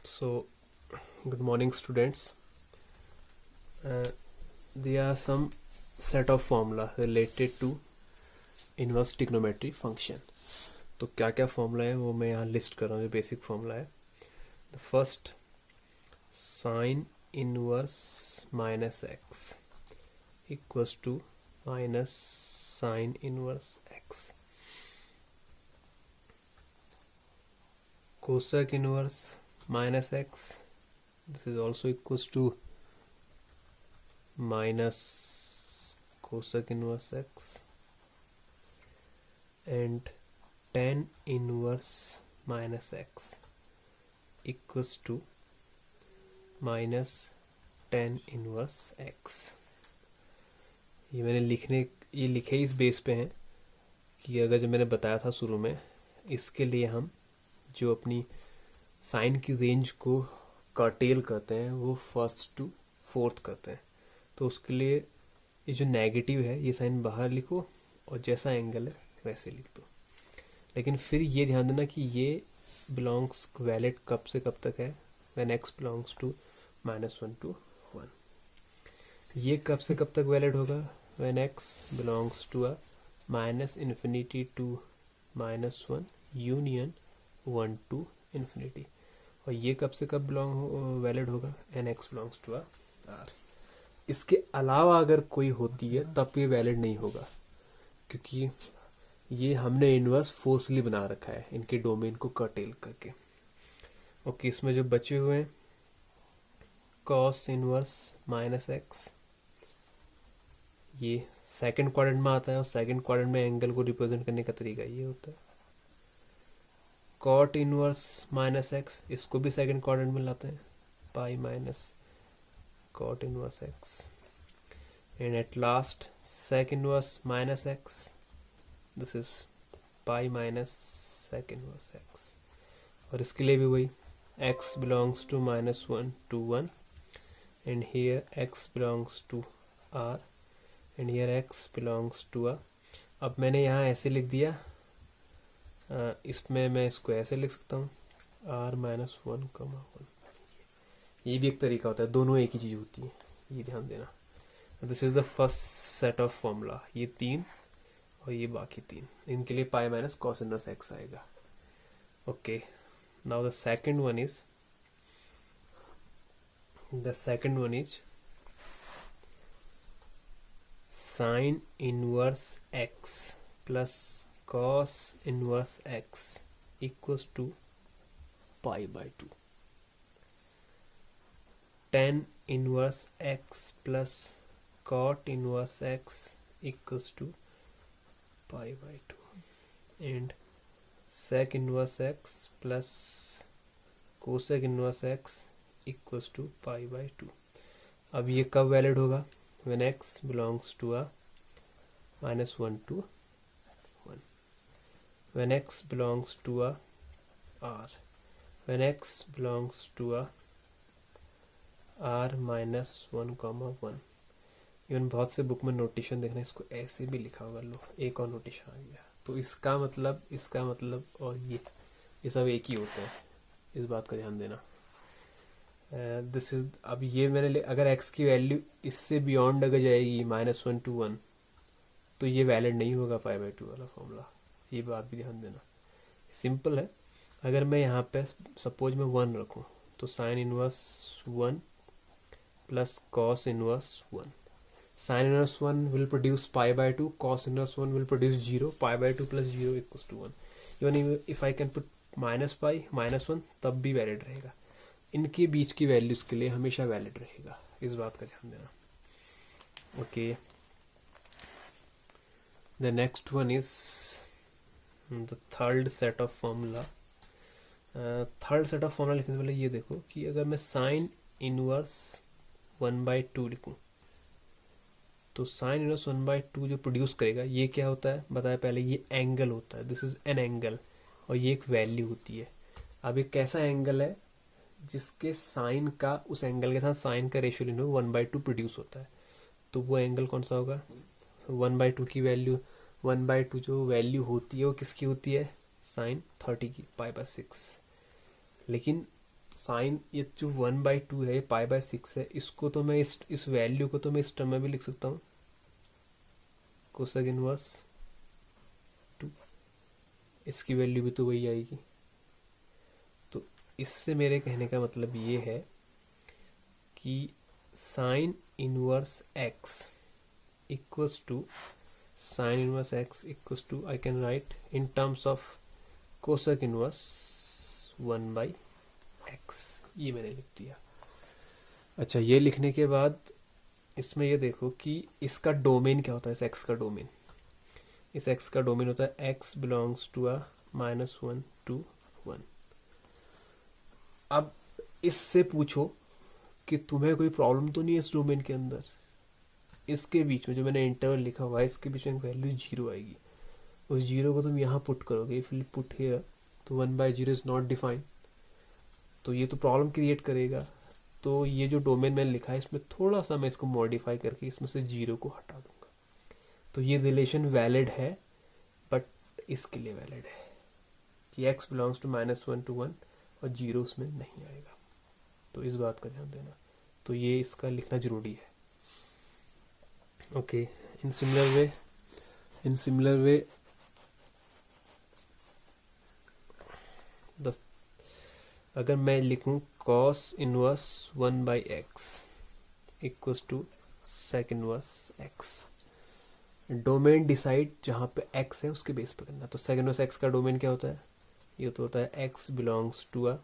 So, good morning, students. There are some set of formula related to inverse trigonometry function. तो क्या क्या formula है वो मैं यहाँ लिस्ट कर रहा हूँ. जो बेसिक फॉर्मूला है, the first sine inverse minus x equals to minus sine inverse x. Cosec inverse minus x, this is also equals to minus cosec inverse x, and tan inverse minus x equals to minus tan inverse x. ये लिखे इस base पे हैं कि अगर जो मैंने बताया था शुरू में, इसके लिए हम जो अपनी साइन की रेंज को कर्टेल करते हैं वो फर्स्ट टू फोर्थ करते हैं. तो उसके लिए ये जो नेगेटिव है ये साइन बाहर लिखो और जैसा एंगल है वैसे लिख दो. लेकिन फिर ये ध्यान देना कि ये बिलोंग्स वैलिड कब से कब तक है, when x belongs to -1 to 1. ये कब से कब तक वैलिड होगा, when x belongs to -infinity to -1 union 1 to infinity. और ये कब से कब वैलिड होगा, when x belongs to R. इसके अलावा अगर कोई होती है तब ये वैलिड नहीं होगा, क्योंकि ये हमने इनवर्स फोर्सली बना रखा है इनके डोमेन को कर्टेल करके. ओके, इसमें जो बचे हुए हैं कॉस इनवर्स माइनस एक्स, ये सेकंड क्वाड्रेंट में आता है और सेकंड क्वाड्रेंट में एंगल को रिप्रेजेंट करने का तरीका ये होता है. कॉट इनवर्स माइनस एक्स, इसको भी सेकंड क्वाड्रेंट में लाते हैं, pi minus cot inverse x. And at last sec inverse minus x, this is pi minus sec inverse x. और इसके लिए भी वही, x belongs to -1 to 1 and here x belongs to r and here x belongs to r. अब मैंने यहाँ ऐसे लिख दिया, इसमें मैं इसको ऐसे लिख सकता हूँ r-1,1. ये भी एक तरीका होता है, दोनों एक ही चीज़ होती है, ये ध्यान देना. This is the first set of formula. ये 3 और ये बाकी 3, इनके लिए pi minus cos inverse x आएगा. Okay, now the second one is sine inverse x plus cos inverse x equals to pi by 2. tan inverse x plus cot inverse x equals to pi by 2. and sec inverse x plus cosec inverse x equals to pi by 2. अब ये कब valid होगा, when x belongs to -1 to 1, when x belongs to r, when x belongs to r-1,1. Even बहुत से book में notation देखना, इसको ऐसे भी लिखा होगा. लो, एक और नोटेशन आ गया. तो इसका मतलब और ये सब एक ही होते हैं, इस बात का ध्यान देना. दिस इज, अब ये मैंने अगर x की वैल्यू इससे बियॉन्ड अगर जाएगी -1 to 1 तो ये वैलिड नहीं होगा पाई बाई 2 वाला फॉर्मूला. ये बात भी ध्यान देना. सिंपल है, अगर मैं यहाँ पे सपोज मैं 1 रखूँ तो sine inverse 1 plus cos inverse 1. Sine inverse 1 will produce pi by 2, cos inverse 1 will produce 0. Pi by 2 plus 0 equals to 1. Even if I can put -1 तब भी वैलिड रहेगा. इनके बीच की वैल्यूज के लिए हमेशा वैलिड रहेगा, इस बात का ध्यान देना. Okay, the next one is the third set of formula. Third set of formula लिखने से पहले ये देखो कि अगर मैं साइन इनवर्स 1/2 लिखूं तो साइन इनवर्स 1/2 जो प्रोड्यूस करेगा ये क्या होता है बताया पहले, ये एंगल होता है. दिस इज एन एंगल और ये एक वैल्यू होती है. अब एक कैसा एंगल है जिसके साइन का उस एंगल के साथ साइन का रेशियो लेने में 1/2 प्रोड्यूस होता है. तो वो एंगल कौन सा होगा, 1/2 की वैल्यू, 1/2 जो वैल्यू होती है वो किसकी होती है, साइन 30 की, पाई/6. लेकिन साइन ये जो 1/2 है, ये π/6 है, इसको तो मैं इस वैल्यू को तो मैं इस टर्म में भी लिख सकता हूँ, कोसेक इनवर्स 2, इसकी वैल्यू भी तो वही आएगी। तो इससे मेरे कहने का मतलब ये है कि sine inverse x equals to sin inverse x equals to I can write in terms of cosec inverse 1/x, ये मैंने लिख दिया। अच्छा, ये लिखने के बाद इसमें ये देखो कि इसका डोमेन क्या होता है, इस x का डोमेन, इस x का डोमेन होता है x belongs to a -1 to 1। अब इससे पूछो कि तुम्हें कोई प्रॉब्लम तो नहीं है इस डोमेन के अंदर, इसके बीच में जो मैंने इंटरवल लिखा हुआ है इसके बीच में वैल्यू 0 आएगी, उस 0 को तुम यहाँ पुट करोगे, इफ यू पुट हियर तो 1/0 इज नॉट डिफाइंड, तो ये तो प्रॉब्लम क्रिएट करेगा। तो ये जो डोमेन मैंने लिखा है इसमें थोड़ा सा मैं इसको मॉडिफाई करके इसमें से 0 को हटा दूंगा, तो ये रिलेशन वैलिड है, बट इसके लिए वैलिड है कि x बिलोंग्स टू -1 to 1 और 0 उसमें नहीं आएगा, तो इस बात का ध्यान देना। तो ये इसका लिखना जरूरी है। ओके, इन सिमिलर वे अगर मैं लिखूं cos inverse 1/x equals to sec inverse x, domain decide जहाँ पे x है उसके बेस पे करना। तो sec इनवर्स x का डोमेन क्या होता है, ये तो होता है x belongs to a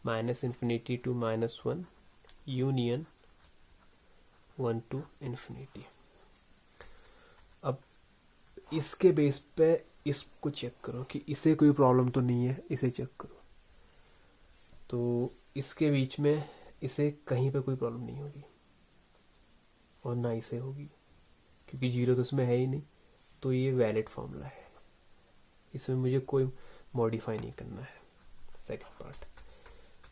-∞ to -1 union 1 to ∞। अब इसके बेस पे इसको चेक करो कि इसे कोई प्रॉब्लम तो नहीं है, इसे चेक करो। तो इसके बीच में इसे कहीं पे कोई प्रॉब्लम नहीं होगी और ना इसे होगी, क्योंकि 0 तो इसमें है ही नहीं, तो ये वैलिड फॉर्मूला है, इसमें मुझे कोई मॉडिफाई नहीं करना है। Second part,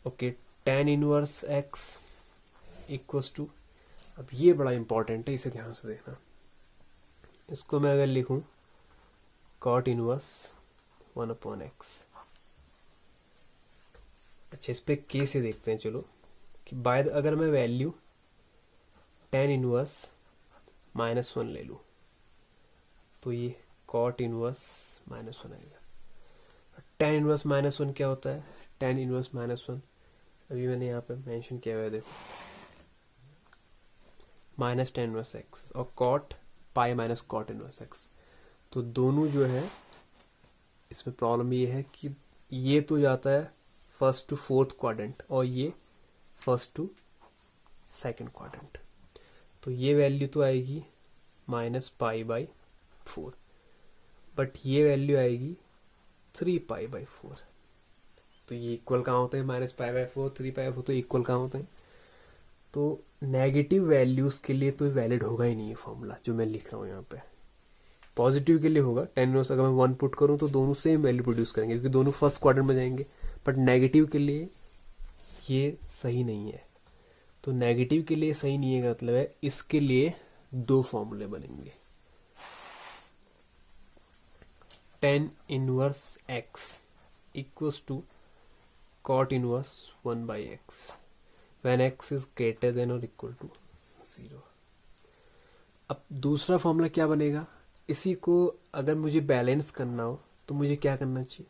okay, tan inverse x equals to, अब ये बड़ा इंपॉर्टेंट है, इसे ध्यान से देखना। इसको मैं अगर लिखूं cot इनवर्स 1/x, अच्छा इस पे के से देखते हैं, चलो कि बाय द अगर मैं वैल्यू tan इनवर्स -1 ले लूँ तो ये cot इनवर्स -1 आएगा। tan इनवर्स -1 क्या होता है, tan इनवर्स -1 अभी मैंने यहाँ पे मेंशन किया हुआ है, देखो -tan इनवर्स x और cot pi minus cot inverse x, तो दोनों जो है इसमें प्रॉब्लम ये है कि ये तो जाता है फर्स्ट टू फोर्थ क्वाड्रेंट और ये फर्स्ट टू सेकंड क्वाड्रेंट, तो ये वैल्यू तो आएगी -π/4, बट ये वैल्यू आएगी 3π/4। तो ये इक्वल कहाँ होते हैं, -π/4 3π/4 तो इक्वल कहाँ होते हैं। तो नेगेटिव वैल्यूज़ के लिए तो वैलिड होगा ही नहीं ये फॉर्मूला जो मैं लिख रहा हूँ यहाँ पे, पॉजिटिव के लिए होगा। tan इनवर्स अगर मैं 1 पुट करूँ तो दोनों सेम वैल्यू प्रोड्यूस करेंगे क्योंकि दोनों फर्स्ट क्वाड्रेंट में जाएंगे, बट नेगेटिव के लिए ये सही नहीं है। तो नेगेटिव के लिए सही नहीं है का मतलब है इसके लिए दो फॉर्मूले बनेंगे, tan inverse x equals to cot inverse 1/x when x is greater than or equal to 0। अब दूसरा फॉर्मूला क्या बनेगा, इसी को अगर मुझे बैलेंस करना हो तो मुझे क्या करना चाहिए,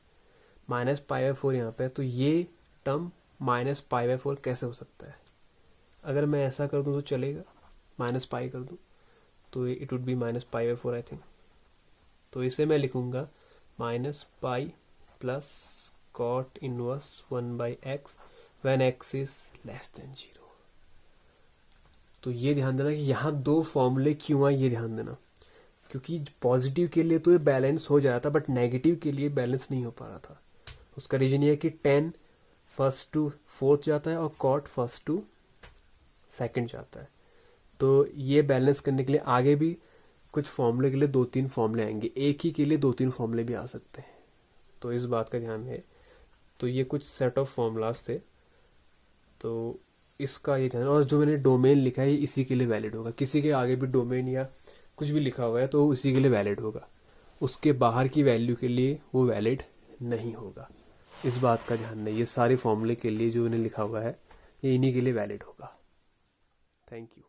-π/4 यहाँ पे, तो ये टर्म -π/4 कैसे हो सकता है, अगर मैं ऐसा कर दूँ तो चलेगा, -π कर दूँ तो it would be -π/4 I think. तो इसे मैं लिखूँगा -π plus cot inverse 1/x when x is less than 0। तो ये ध्यान देना कि यहाँ दो फॉर्मूले क्यों आए, ये ध्यान देना, क्योंकि पॉजिटिव के लिए तो ये बैलेंस हो जाता बट नेगेटिव के लिए बैलेंस नहीं हो पा रहा था। उसका रीजन ये है कि tan फर्स्ट टू फोर्थ जाता है और cot फर्स्ट टू सेकंड जाता है। तो ये बैलेंस करने के लिए आगे भी कुछ फॉर्मूले के लिए 2-3 फॉर्मूले आएंगे, एक ही के लिए 2-3 फॉर्मूले भी आ सकते हैं, तो इस बात का ध्यान है। तो ये कुछ सेट ऑफ फॉर्मूलाज थे, तो इसका ये ध्यान, और जो मैंने डोमेन लिखा है इसी के लिए वैलिड होगा, किसी के आगे भी डोमेन या कुछ भी लिखा हुआ है तो इसी के लिए वैलिड होगा, उसके बाहर की वैल्यू के लिए वो वैलिड नहीं होगा। इस बात का ध्यान नहीं, ये सारे फॉर्मूले के लिए जो इन्हें लिखा हुआ है ये इन्हीं के लिए वैलिड होगा। Thank you.